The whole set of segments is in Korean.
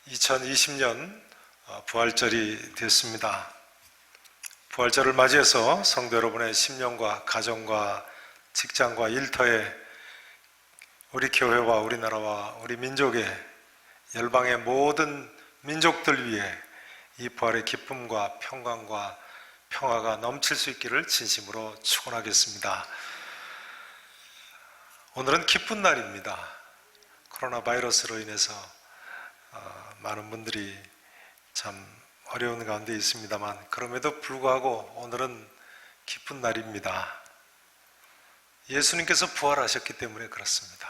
2020년 부활절이 됐습니다. 부활절을 맞이해서 성도 여러분의 심령과 가정과 직장과 일터에 우리 교회와 우리나라와 우리 민족의 열방의 모든 민족들 위해 이 부활의 기쁨과 평강과 평화가 넘칠 수 있기를 진심으로 축원하겠습니다. 오늘은 기쁜 날입니다. 코로나 바이러스로 인해서 많은 분들이 참 어려운 가운데 있습니다만, 그럼에도 불구하고 오늘은 기쁜 날입니다. 예수님께서 부활하셨기 때문에 그렇습니다.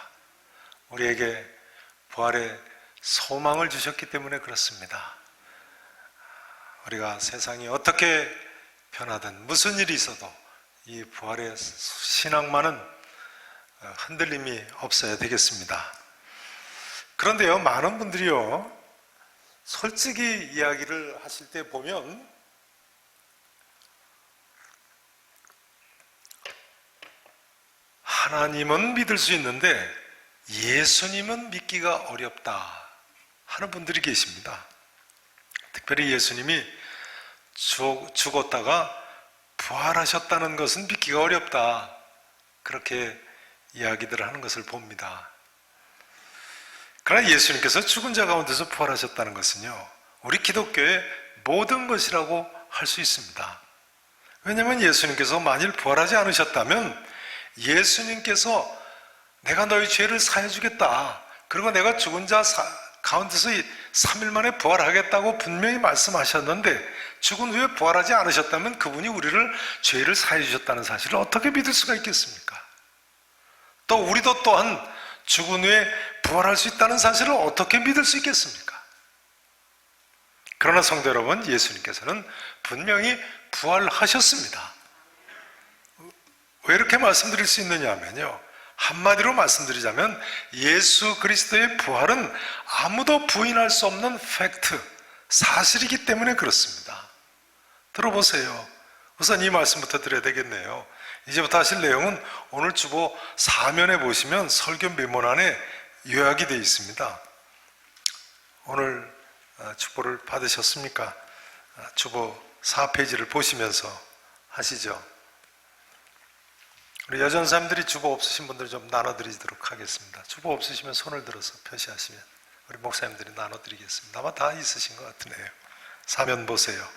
우리에게 부활의 소망을 주셨기 때문에 그렇습니다. 우리가 세상이 어떻게 변하든 무슨 일이 있어도 이 부활의 신앙만은 흔들림이 없어야 되겠습니다. 그런데요, 많은 분들이요, 솔직히 이야기를 하실 때 보면 하나님은 믿을 수 있는데 예수님은 믿기가 어렵다 하는 분들이 계십니다. 특별히 예수님이 죽었다가 부활하셨다는 것은 믿기가 어렵다, 그렇게 이야기들을 하는 것을 봅니다. 그러나 예수님께서 죽은 자 가운데서 부활하셨다는 것은요, 우리 기독교의 모든 것이라고 할 수 있습니다. 왜냐하면 예수님께서 만일 부활하지 않으셨다면 예수님께서 내가 너희 죄를 사해 주겠다, 그리고 내가 죽은 자 가운데서 3일 만에 부활하겠다고 분명히 말씀하셨는데, 죽은 후에 부활하지 않으셨다면 그분이 우리를 죄를 사해 주셨다는 사실을 어떻게 믿을 수가 있겠습니까? 또 우리도 또한 죽은 후에 부활할 수 있다는 사실을 어떻게 믿을 수 있겠습니까? 그러나 성도 여러분, 예수님께서는 분명히 부활하셨습니다. 왜 이렇게 말씀드릴 수 있느냐 하면요, 한마디로 말씀드리자면 예수 그리스도의 부활은 아무도 부인할 수 없는 팩트, 사실이기 때문에 그렇습니다. 들어보세요. 우선 이 말씀부터 드려야 되겠네요. 이제부터 하실 내용은 오늘 주보 4면에 보시면 설교 메모란에 요약이 되어 있습니다. 오늘 주보를 받으셨습니까? 주보 4페이지를 보시면서 하시죠. 우리 여전사님들이 주보 없으신 분들 좀 나눠드리도록 하겠습니다. 주보 없으시면 손을 들어서 표시하시면 우리 목사님들이 나눠드리겠습니다. 아마 다 있으신 것 같으네요. 4면 보세요.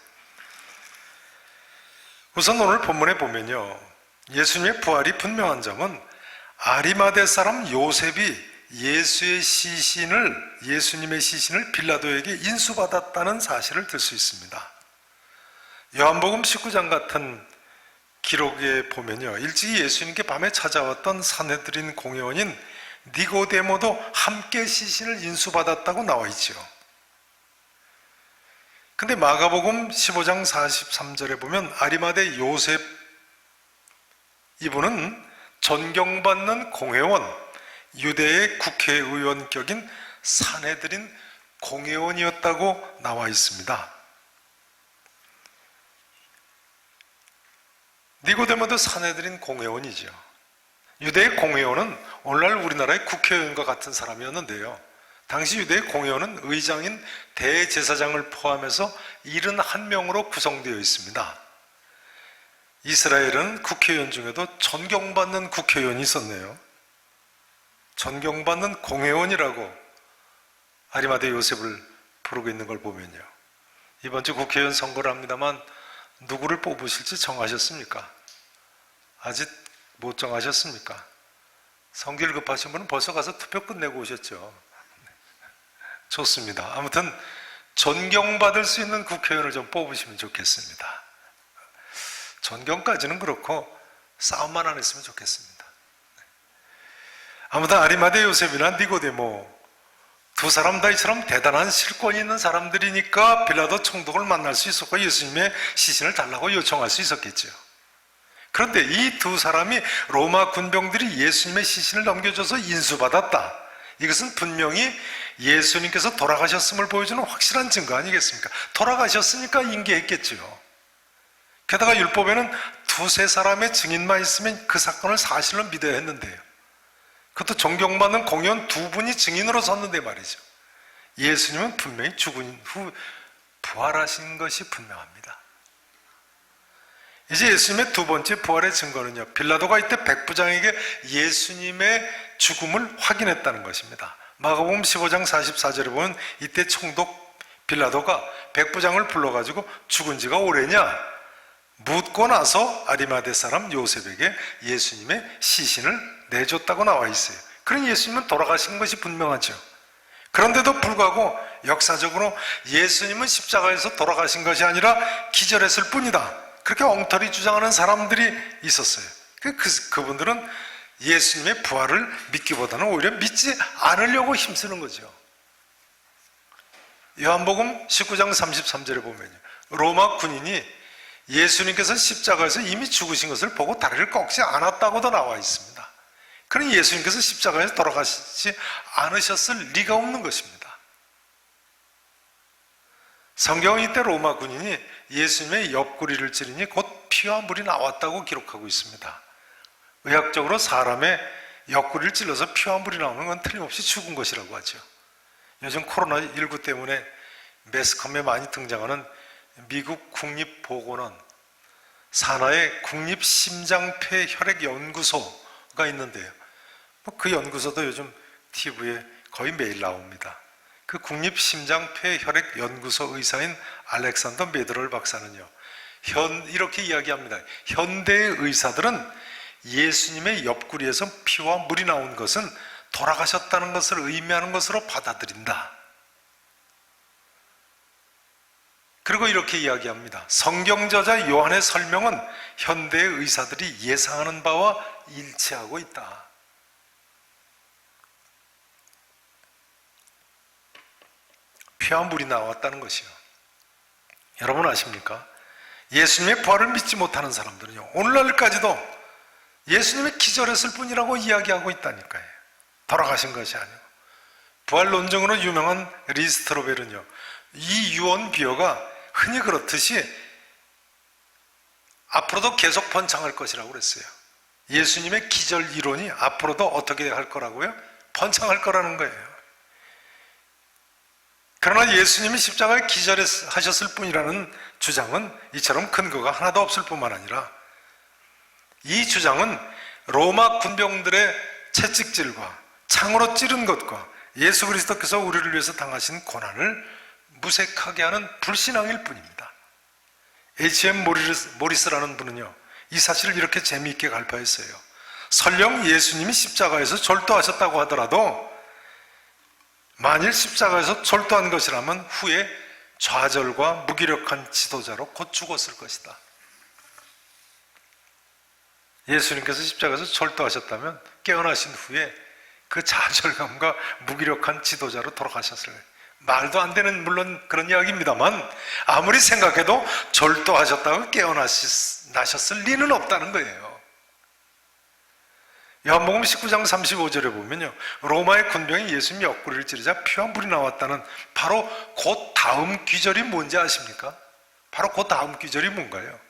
우선 오늘 본문에 보면요, 예수님의 부활이 분명한 점은 아리마대 사람 요셉이 예수님의 시신을 빌라도에게 인수받았다는 사실을 들 수 있습니다. 요한복음 19장 같은 기록에 보면요, 일찍이 예수님께 밤에 찾아왔던 산헤드린 공회원인 니고데모도 함께 시신을 인수받았다고 나와 있죠. 근데 마가복음 15장 43절에 보면 아리마대 요셉, 이분은 존경받는 공회원, 유대의 국회의원격인 산헤드린 공회원이었다고 나와 있습니다. 니고데모도 산헤드린 공회원이죠. 유대의 공회원은 오늘날 우리나라의 국회의원과 같은 사람이었는데요, 당시 유대의 공회원은 의장인 대제사장을 포함해서 71명으로 구성되어 있습니다. 이스라엘은 국회의원 중에도 존경받는 국회의원이 있었네요. 존경받는 공회원이라고 아리마대 요셉을 부르고 있는 걸 보면요, 이번 주 국회의원 선거를 합니다만 누구를 뽑으실지 정하셨습니까? 아직 못 정하셨습니까? 성질 급하신 분은 벌써 가서 투표 끝내고 오셨죠. 좋습니다. 아무튼 존경받을 수 있는 국회의원을 좀 뽑으시면 좋겠습니다. 존경까지는 그렇고 싸움만 안 했으면 좋겠습니다. 아무튼 아리마대 요셉이나 니고데모 두 사람 다 이처럼 대단한 실권이 있는 사람들이니까 빌라도 총독을 만날 수 있었고 예수님의 시신을 달라고 요청할 수 있었겠죠. 그런데 이 두 사람이 로마 군병들이 예수님의 시신을 넘겨줘서 인수받았다, 이것은 분명히 예수님께서 돌아가셨음을 보여주는 확실한 증거 아니겠습니까? 돌아가셨으니까 인계했겠죠. 게다가 율법에는 두세 사람의 증인만 있으면 그 사건을 사실로 믿어야 했는데요, 그것도 존경받는 공회원 두 분이 증인으로 섰는데 말이죠. 예수님은 분명히 죽은 후 부활하신 것이 분명합니다. 이제 예수님의 두 번째 부활의 증거는요, 빌라도가 이때 백부장에게 예수님의 죽음을 확인했다는 것입니다. 마가복음 15장 44절에 보면 이때 총독 빌라도가 백부장을 불러가지고 죽은 지가 오래냐 묻고 나서 아리마대 사람 요셉에게 예수님의 시신을 내줬다고 나와 있어요. 그러니 예수님은 돌아가신 것이 분명하죠. 그런데도 불구하고 역사적으로 예수님은 십자가에서 돌아가신 것이 아니라 기절했을 뿐이다, 그렇게 엉터리 주장하는 사람들이 있었어요. 그분들은 예수님의 부활을 믿기보다는 오히려 믿지 않으려고 힘쓰는 거죠. 요한복음 19장 33절에 보면요, 로마 군인이 예수님께서 십자가에서 이미 죽으신 것을 보고 다리를 꺾지 않았다고도 나와 있습니다. 그러니 예수님께서 십자가에서 돌아가시지 않으셨을 리가 없는 것입니다. 성경은 이때 로마 군인이 예수님의 옆구리를 찌르니 곧 피와 물이 나왔다고 기록하고 있습니다. 의학적으로 사람의 옆구리를 찔러서 피와 물이 나오는 건 틀림없이 죽은 것이라고 하죠. 요즘 코로나19 때문에 매스컴에 많이 등장하는 미국 국립보건원 산하의 국립심장폐혈액연구소가 있는데요, 그 연구소도 요즘 TV에 거의 매일 나옵니다. 그 국립심장폐혈액연구소 의사인 알렉산더 메드럴 박사는요, 이렇게 이야기합니다. 현대의 의사들은 예수님의 옆구리에서 피와 물이 나온 것은 돌아가셨다는 것을 의미하는 것으로 받아들인다. 그리고 이렇게 이야기합니다. 성경저자 요한의 설명은 현대의 의사들이 예상하는 바와 일치하고 있다. 피와 물이 나왔다는 것이요, 여러분 아십니까? 예수님의 부활을 믿지 못하는 사람들은요, 오늘날까지도 예수님의 기절했을 뿐이라고 이야기하고 있다니까요. 돌아가신 것이 아니고. 부활 논증으로 유명한 리스트로벨은요, 이 유언 비어가 흔히 그렇듯이 앞으로도 계속 번창할 것이라고 그랬어요. 예수님의 기절 이론이 앞으로도 어떻게 할 거라고요? 번창할 거라는 거예요. 그러나 예수님이 십자가에 기절하셨을 뿐이라는 주장은 이처럼 근거가 하나도 없을 뿐만 아니라 이 주장은 로마 군병들의 채찍질과 창으로 찌른 것과 예수 그리스도께서 우리를 위해서 당하신 고난을 무색하게 하는 불신앙일 뿐입니다. H.M. 모리스라는 분은요, 이 사실을 이렇게 재미있게 갈파했어요. 설령 예수님이 십자가에서 절도하셨다고 하더라도 만일 십자가에서 절도한 것이라면 후에 좌절과 무기력한 지도자로 곧 죽었을 것이다. 예수님께서 십자가에서 절도하셨다면 깨어나신 후에 그 좌절감과 무기력한 지도자로 돌아가셨을 거예요. 말도 안 되는 물론 그런 이야기입니다만 아무리 생각해도 절도하셨다고 깨어나셨을 리는 없다는 거예요. 요한복음 19장 35절에 보면요, 로마의 군병이 예수님 옆구리를 찌르자 피와 물이 나왔다는 바로 그 다음 귀절이 뭔지 아십니까? 바로 그 다음 귀절이 뭔가요?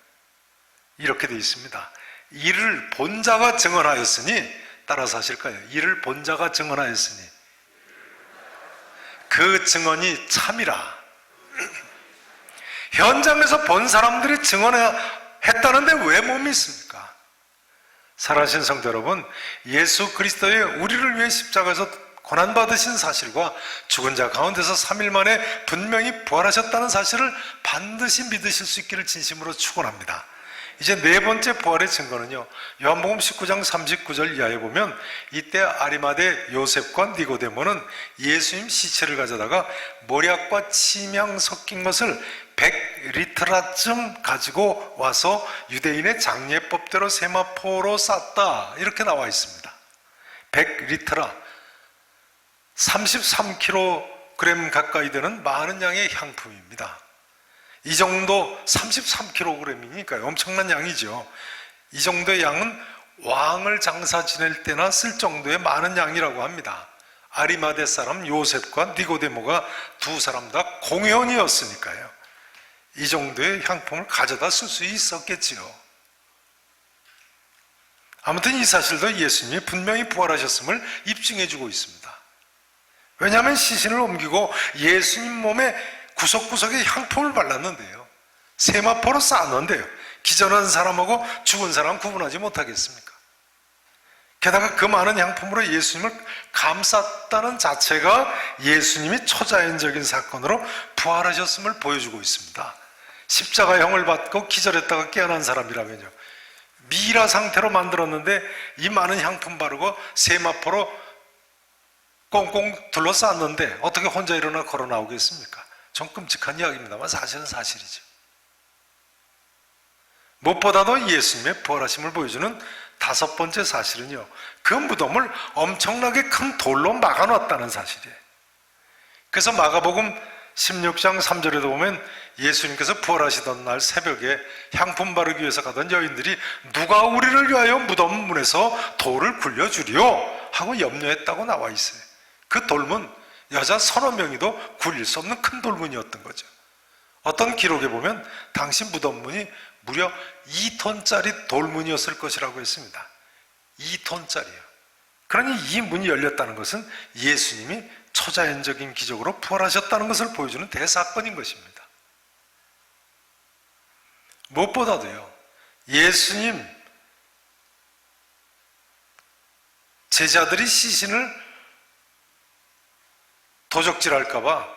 이렇게 되어 있습니다. 이를 본 자가 증언하였으니, 따라서 하실까요? 이를 본 자가 증언하였으니 그 증언이 참이라. 현장에서 본 사람들이 증언했다는데 왜 못 믿습니까? 사랑하신 성도 여러분, 예수 그리스도의 우리를 위해 십자가에서 고난받으신 사실과 죽은 자 가운데서 3일 만에 분명히 부활하셨다는 사실을 반드시 믿으실 수 있기를 진심으로 축원합니다. 이제 네 번째 부활의 증거는요, 요한복음 19장 39절 이하에 보면 이때 아리마대 요셉과 니고데모는 예수님 시체를 가져다가 모략과 침향 섞인 것을 100리트라쯤 가지고 와서 유대인의 장례법대로 세마포로 쌌다, 이렇게 나와 있습니다. 100리트라 33kg 가까이 되는 많은 양의 향품입니다. 이 정도 33kg이니까 엄청난 양이죠. 이 정도의 양은 왕을 장사 지낼 때나 쓸 정도의 많은 양이라고 합니다. 아리마대 사람 요셉과 니고데모가 두 사람 다 공연이었으니까요, 이 정도의 향품을 가져다 쓸 수 있었겠지요. 아무튼 이 사실도 예수님이 분명히 부활하셨음을 입증해 주고 있습니다. 왜냐하면 시신을 옮기고 예수님 몸에 구석구석에 향품을 발랐는데요, 세마포로 쌓았는데요, 기절한 사람하고 죽은 사람 구분하지 못하겠습니까? 게다가 그 많은 향품으로 예수님을 감쌌다는 자체가 예수님이 초자연적인 사건으로 부활하셨음을 보여주고 있습니다. 십자가형을 받고 기절했다가 깨어난 사람이라면요, 미라 상태로 만들었는데 이 많은 향품 바르고 세마포로 꽁꽁 둘러쌌는데 어떻게 혼자 일어나 걸어 나오겠습니까? 좀 끔찍한 이야기입니다만 사실은 사실이죠. 무엇보다도 예수님의 부활하심을 보여주는 다섯 번째 사실은요, 그 무덤을 엄청나게 큰 돌로 막아놨다는 사실이에요. 그래서 마가복음 16장 3절에도 보면 예수님께서 부활하시던 날 새벽에 향품 바르기 위해서 가던 여인들이 누가 우리를 위하여 무덤 문에서 돌을 굴려주리요 하고 염려했다고 나와 있어요. 그 돌문, 여자 서너 명이도 굴릴 수 없는 큰 돌문이었던 거죠. 어떤 기록에 보면 당시 무덤문이 무려 2톤짜리 돌문이었을 것이라고 했습니다. 2톤짜리요. 그러니 이 문이 열렸다는 것은 예수님이 초자연적인 기적으로 부활하셨다는 것을 보여주는 대사건인 것입니다. 무엇보다도요, 예수님 제자들이 시신을 도적질할까봐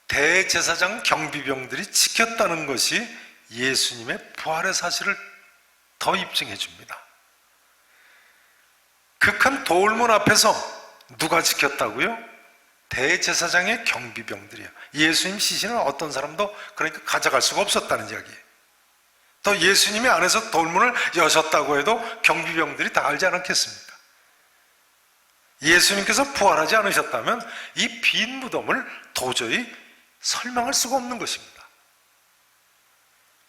대제사장 경비병들이 지켰다는 것이 예수님의 부활의 사실을 더 입증해 줍니다. 그 큰 돌문 앞에서 누가 지켰다고요? 대제사장의 경비병들이요. 예수님 시신은 어떤 사람도 그러니까 가져갈 수가 없었다는 이야기예요. 또 예수님이 안에서 돌문을 여셨다고 해도 경비병들이 다 알지 않았겠습니까? 예수님께서 부활하지 않으셨다면 이 빈 무덤을 도저히 설명할 수가 없는 것입니다.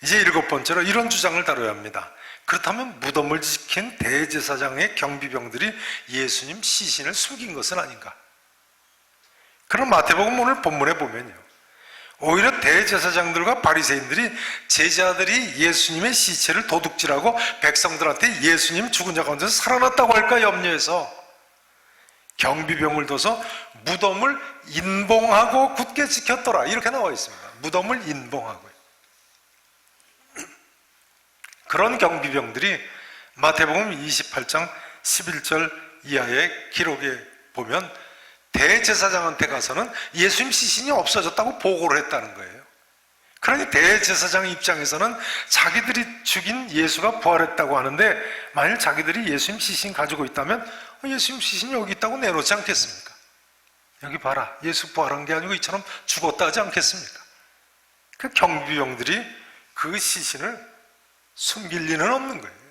이제 일곱 번째로 이런 주장을 다뤄야 합니다. 그렇다면 무덤을 지킨 대제사장의 경비병들이 예수님 시신을 숨긴 것은 아닌가? 그럼 마태복음 오늘 본문에 보면요, 오히려 대제사장들과 바리새인들이 제자들이 예수님의 시체를 도둑질하고 백성들한테 예수님 죽은 자 가운데서 살아났다고 할까 염려해서 경비병을 둬서 무덤을 인봉하고 굳게 지켰더라, 이렇게 나와 있습니다. 무덤을 인봉하고요. 그런 경비병들이 마태복음 28장 11절 이하의 기록에 보면 대제사장한테 가서는 예수님 시신이 없어졌다고 보고를 했다는 거예요. 그러니 대제사장 입장에서는 자기들이 죽인 예수가 부활했다고 하는데 만일 자기들이 예수님 시신 가지고 있다면 예수님 시신이 여기 있다고 내놓지 않겠습니까? 여기 봐라, 예수 부활한 게 아니고 이처럼 죽었다 하지 않겠습니까? 그 경비병들이 그 시신을 숨길 리는 없는 거예요.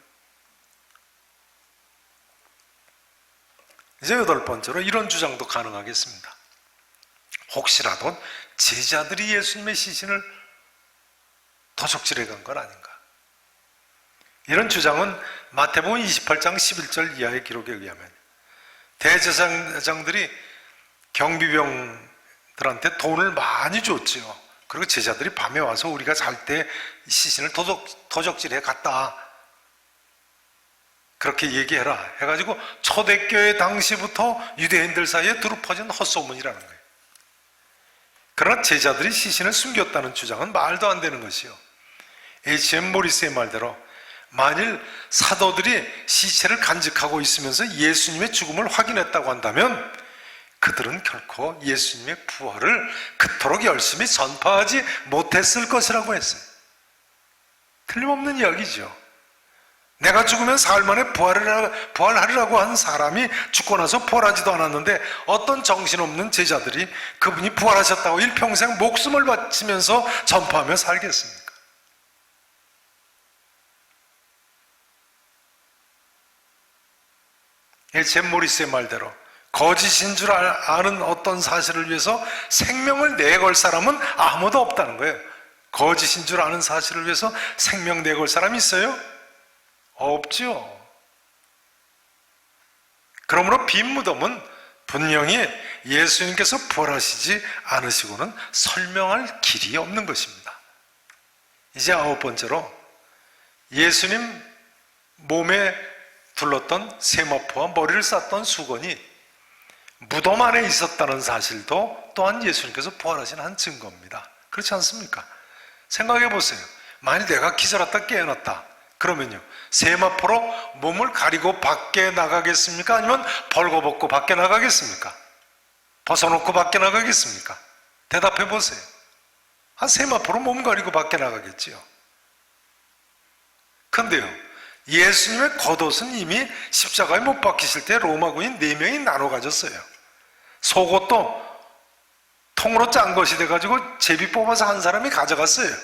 이제 여덟 번째로 이런 주장도 가능하겠습니다. 혹시라도 제자들이 예수님의 시신을 도적질해 간 건 아닌가? 이런 주장은 마태복음 28장 11절 이하의 기록에 의하면 대제사장들이 경비병들한테 돈을 많이 줬지요. 그리고 제자들이 밤에 와서 우리가 잘 때 시신을 도적질해 갔다, 그렇게 얘기해라 해가지고 초대교회 당시부터 유대인들 사이에 두루 퍼진 헛소문이라는 거예요. 그러나 제자들이 시신을 숨겼다는 주장은 말도 안 되는 것이요, H.M. 모리스의 말대로 만일 사도들이 시체를 간직하고 있으면서 예수님의 죽음을 확인했다고 한다면 그들은 결코 예수님의 부활을 그토록 열심히 전파하지 못했을 것이라고 했어요. 틀림없는 이야기죠. 내가 죽으면 사흘 만에 부활하리라고 한 사람이 죽고 나서 부활하지도 않았는데 어떤 정신없는 제자들이 그분이 부활하셨다고 일평생 목숨을 바치면서 전파하며 살겠습니까? 제 모리스의 말대로 거짓인 줄 아는 어떤 사실을 위해서 생명을 내걸 사람은 아무도 없다는 거예요. 거짓인 줄 아는 사실을 위해서 생명 내걸 사람이 있어요? 없죠. 그러므로 빈 무덤은 분명히 예수님께서 부활하시지 않으시고는 설명할 길이 없는 것입니다. 이제 아홉 번째로 예수님 몸에 둘렀던 세마포와 머리를 쌌던 수건이 무덤 안에 있었다는 사실도 또한 예수님께서 부활하신 한 증거입니다. 그렇지 않습니까? 생각해 보세요. 만일 내가 기절했다 깨어났다 그러면요, 세마포로 몸을 가리고 밖에 나가겠습니까? 아니면 벌거벗고 밖에 나가겠습니까? 벗어놓고 밖에 나가겠습니까? 대답해 보세요. 세마포로 몸 가리고 밖에 나가겠지요. 근데요, 예수님의 겉옷은 이미 십자가에 못 박히실 때 로마 군인 4명이 나눠 가졌어요. 속옷도 통으로 짠 것이 돼가지고 제비 뽑아서 한 사람이 가져갔어요.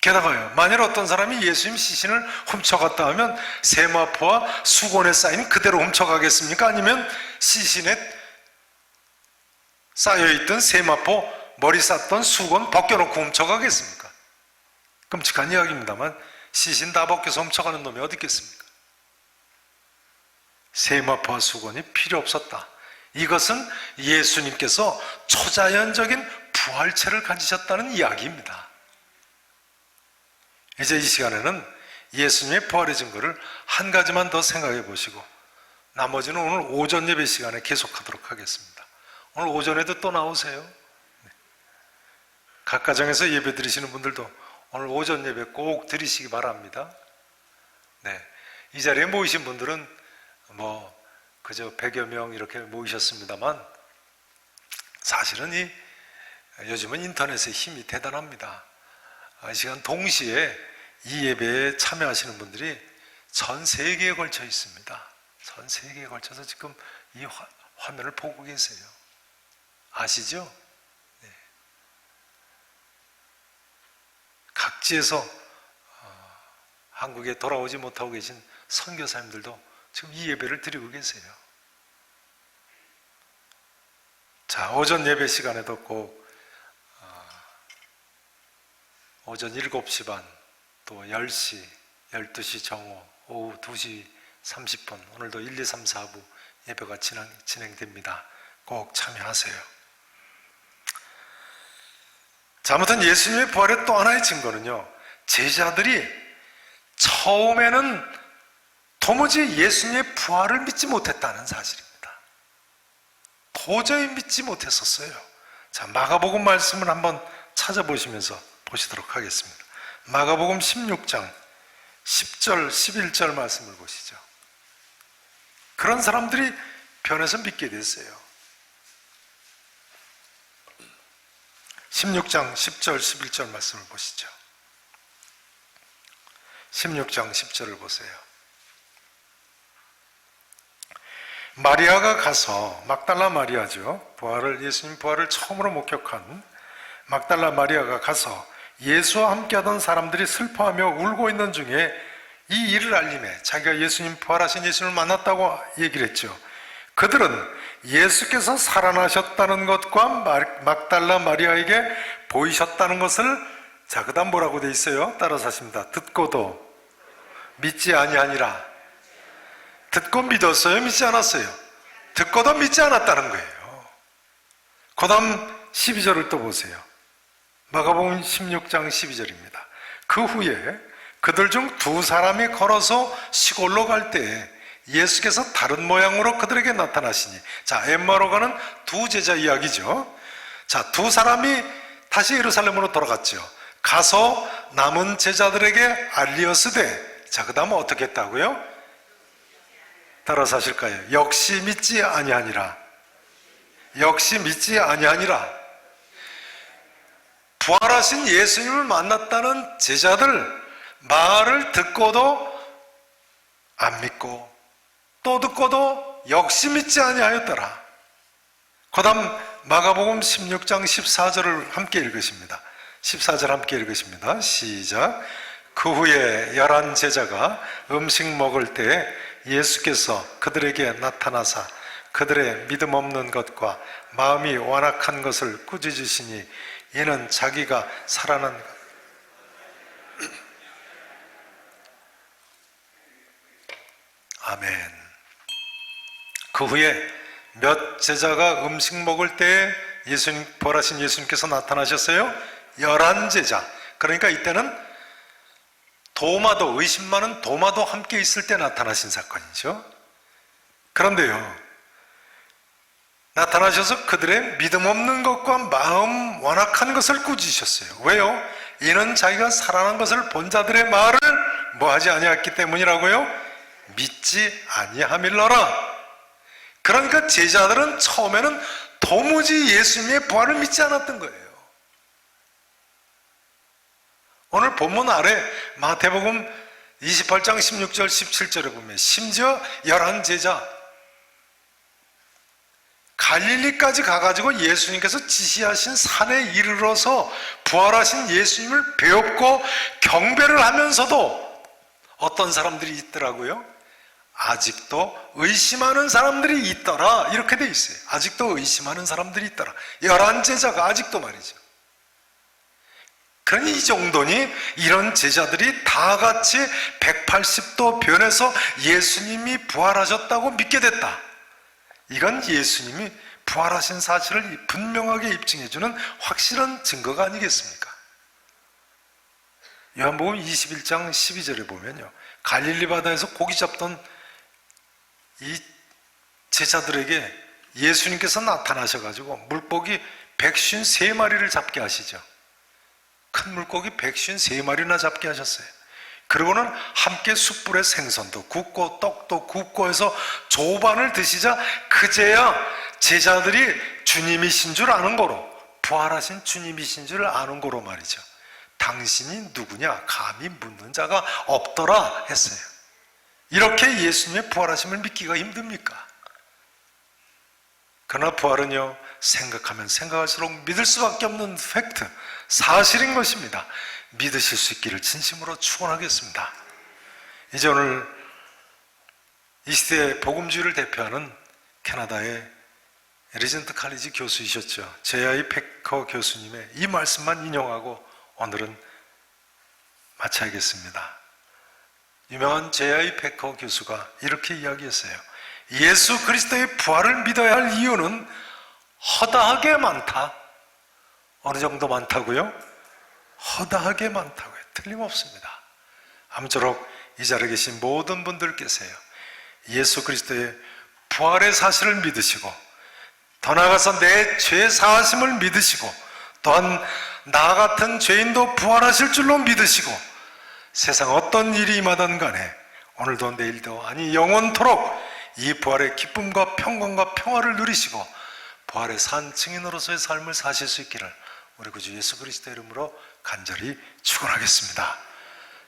게다가요, 만일 어떤 사람이 예수님 시신을 훔쳐갔다 하면 세마포와 수건에 쌓인 그대로 훔쳐가겠습니까? 아니면 시신에 쌓여있던 세마포, 머리 쌌던 수건 벗겨놓고 훔쳐가겠습니까? 끔찍한 이야기입니다만 시신 다 벗겨서 훔쳐가는 놈이 어디 있겠습니까? 세마포와 수건이 필요 없었다. 이것은 예수님께서 초자연적인 부활체를 가지셨다는 이야기입니다. 이제 이 시간에는 예수님의 부활의 증거를 한 가지만 더 생각해 보시고 나머지는 오늘 오전 예배 시간에 계속하도록 하겠습니다. 오늘 오전에도 또 나오세요. 각 가정에서 예배 드리시는 분들도 오늘 오전 예배 꼭 드리시기 바랍니다. 이 자리에 모이신 분들은 그저 100여 명 이렇게 모이셨습니다만 사실은 요즘은 인터넷의 힘이 대단합니다. 이 시간 동시에 이 예배에 참여하시는 분들이 전 세계에 걸쳐 있습니다. 전 세계에 걸쳐서 지금 이 화면을 보고 계세요. 아시죠? 네. 각지에서 한국에 돌아오지 못하고 계신 선교사님들도 지금 이 예배를 드리고 계세요. 자, 오전 예배 시간에도 꼭 오전 7시 반, 또 10시, 12시 정오, 오후 2시 30분 오늘도 1, 2, 3, 4부 예배가 진행됩니다. 꼭 참여하세요. 자, 아무튼 예수님의 부활의 또 하나의 증거는요, 제자들이 처음에는 도무지 예수님의 부활을 믿지 못했다는 사실입니다. 도저히 믿지 못했었어요. 자, 마가복음 말씀을 한번 찾아보시면서 보시도록 하겠습니다. 마가복음 16장 10절, 11절 말씀을 보시죠. 그런 사람들이 변해서 믿게 됐어요. 16장 10절, 11절 말씀을 보시죠. 16장 10절을 보세요. 마리아가 가서, 막달라 마리아죠. 예수님 부활을 처음으로 목격한 막달라 마리아가 가서 예수와 함께하던 사람들이 슬퍼하며 울고 있는 중에 이 일을 알림해 자기가 예수님 부활하신 예수님을 만났다고 얘기를 했죠. 그들은 예수께서 살아나셨다는 것과 막달라 마리아에게 보이셨다는 것을, 자, 그 다음 뭐라고 돼 있어요? 따라서 하십니다. 듣고도 믿지 아니하니라. 듣고 믿었어요? 믿지 않았어요? 듣고도 믿지 않았다는 거예요. 그 다음 12절을 또 보세요. 마가복음 16장 12절입니다. 그 후에 그들 중 2사람이 걸어서 시골로 갈 때 예수께서 다른 모양으로 그들에게 나타나시니, 자, 엠마오로 가는 2 제자 이야기죠. 자, 2사람이 다시 예루살렘으로 돌아갔죠. 가서 남은 제자들에게 알리었으되, 자, 그 다음은 어떻게 했다고요? 따라서 하실까요? 역시 믿지 아니하니라. 역시 믿지 아니하니라. 부활하신 예수님을 만났다는 제자들 말을 듣고도 안 믿고 또 듣고도 역시 믿지 아니하였더라. 그 다음 마가복음 16장 14절을 함께 읽으십니다. 14절 함께 읽으십니다. 시작. 그 후에 11 제자가 음식 먹을 때 예수께서 그들에게 나타나사 그들의 믿음 없는 것과 마음이 완악한 것을 꾸짖으시니 이는 자기가 살아난 아멘. 그 후에 몇 제자가 음식 먹을 때 부활하신 예수님께서 나타나셨어요? 11 제자. 그러니까 이때는 도마도, 의심 많은 도마도 함께 있을 때 나타나신 사건이죠. 그런데요, 나타나셔서 그들의 믿음 없는 것과 마음 완악한 것을 꾸짖으셨어요. 왜요? 이는 자기가 살아난 것을 본 자들의 말을 뭐하지 아니했기 때문이라고요? 믿지 아니함일러라. 그러니까 제자들은 처음에는 도무지 예수님의 부활을 믿지 않았던 거예요. 오늘 본문 아래 마태복음 28장 16절 17절에 보면 심지어 11제자 갈릴리까지 가가지고 예수님께서 지시하신 산에 이르러서 부활하신 예수님을 배웠고 경배를 하면서도 어떤 사람들이 있더라고요? 아직도 의심하는 사람들이 있더라. 이렇게 돼 있어요. 아직도 의심하는 사람들이 있더라. 11제자가 아직도 말이죠. 그러니 이 정도니 이런 제자들이 다 같이 180도 변해서 예수님이 부활하셨다고 믿게 됐다. 이건 예수님이 부활하신 사실을 분명하게 입증해주는 확실한 증거가 아니겠습니까? 요한복음 21장 12절에 보면요, 갈릴리 바다에서 고기 잡던 이 제자들에게 예수님께서 나타나셔가지고 물고기 153마리를 잡게 하시죠. 큰 물고기 153마리나 잡게 하셨어요. 그리고는 함께 숯불에 생선도 굽고 떡도 굽고 해서 조반을 드시자 그제야 제자들이 주님이신 줄 아는 거로, 부활하신 주님이신 줄 아는 거로 말이죠. 당신이 누구냐 감히 묻는 자가 없더라 했어요. 이렇게 예수님의 부활하심을 믿기가 힘듭니까? 그러나 부활은요, 생각하면 생각할수록 믿을 수밖에 없는 팩트, 사실인 것입니다. 믿으실 수 있기를 진심으로 축원하겠습니다. 이제 오늘 이 시대의 복음주의를 대표하는 캐나다의 리전트 칼리지 교수이셨죠. J.I. 패커 교수님의 이 말씀만 인용하고 오늘은 마쳐야겠습니다. 유명한 J.I. 패커 교수가 이렇게 이야기했어요. 예수 그리스도의 부활을 믿어야 할 이유는 허다하게 많다. 어느 정도 많다고요? 허다하게 많다고요. 틀림없습니다. 아무쪼록 이 자리에 계신 모든 분들께서요, 예수 그리스도의 부활의 사실을 믿으시고 더 나아가서 내 죄 사하심을 믿으시고 또한 나 같은 죄인도 부활하실 줄로 믿으시고 세상 어떤 일이 임하든 간에 오늘도 내일도 아니 영원토록 이 부활의 기쁨과 평강과 평화를 누리시고 부활의 산 증인으로서의 삶을 사실 수 있기를 우리 구주 예수 그리스도의 이름으로 간절히 축원하겠습니다.